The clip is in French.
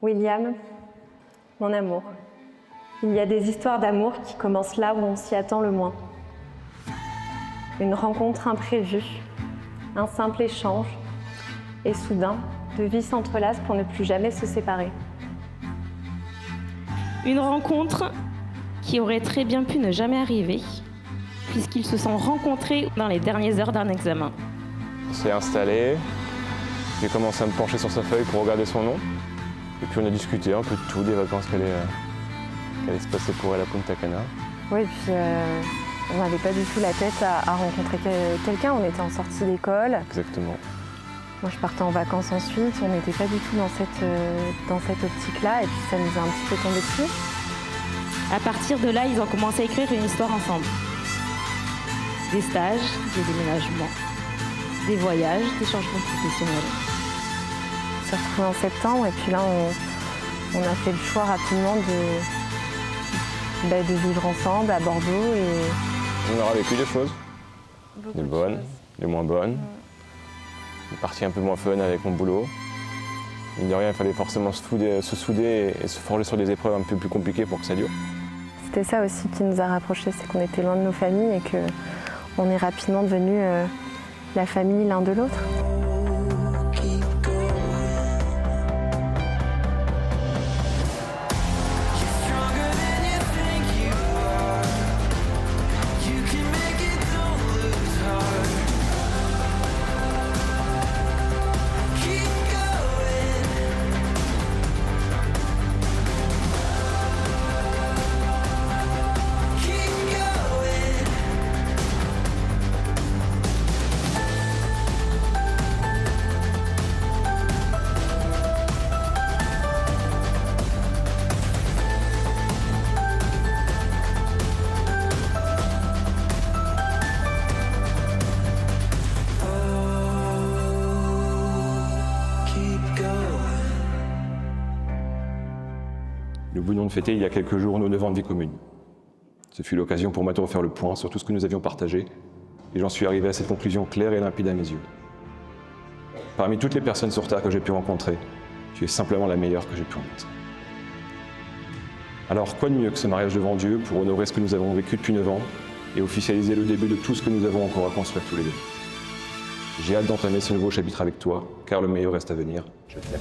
William, mon amour. Il y a des histoires d'amour qui commencent là où on s'y attend le moins. Une rencontre imprévue, un simple échange, et soudain, deux vies s'entrelacent pour ne plus jamais se séparer. Une rencontre qui aurait très bien pu ne jamais arriver, puisqu'ils se sont rencontrés dans les dernières heures d'un examen. On s'est installé, j'ai commencé à me pencher sur sa feuille pour regarder son nom. Et puis on a discuté un peu de tout, des vacances qui allaient se passer pour elle à Punta Cana. Oui, et puis on n'avait pas du tout la tête à rencontrer quelqu'un, on était en sortie d'école. Exactement. Moi je partais en vacances ensuite, on n'était pas du tout dans cette optique-là et puis ça nous a un petit peu tombé dessus. À partir de là, ils ont commencé à écrire une histoire ensemble. Des stages, des déménagements, des voyages, des changements professionnels. On s'est retrouvés en septembre et puis là on a fait le choix rapidement de vivre ensemble à Bordeaux. On aura vécu des choses, Beaucoup des de bonnes, choses. des moins bonnes. Des parties un peu moins fun avec mon boulot. Mine de rien, il fallait forcément se souder et se forger sur des épreuves un peu plus compliquées pour que ça dure. C'était ça aussi qui nous a rapprochés, c'est qu'on était loin de nos familles et qu'on est rapidement devenus la famille l'un de l'autre. Nous venions de fêter il y a quelques jours nos 9 ans de vie commune. Ce fut l'occasion pour moi de refaire le point sur tout ce que nous avions partagé, et j'en suis arrivé à cette conclusion claire et limpide à mes yeux. Parmi toutes les personnes sur Terre que j'ai pu rencontrer, tu es simplement la meilleure que j'ai pu rencontrer. Alors quoi de mieux que ce mariage devant Dieu pour honorer ce que nous avons vécu depuis 9 ans et officialiser le début de tout ce que nous avons encore à construire tous les deux. J'ai hâte d'entamer ce nouveau chapitre avec toi, car le meilleur reste à venir. Je t'aime.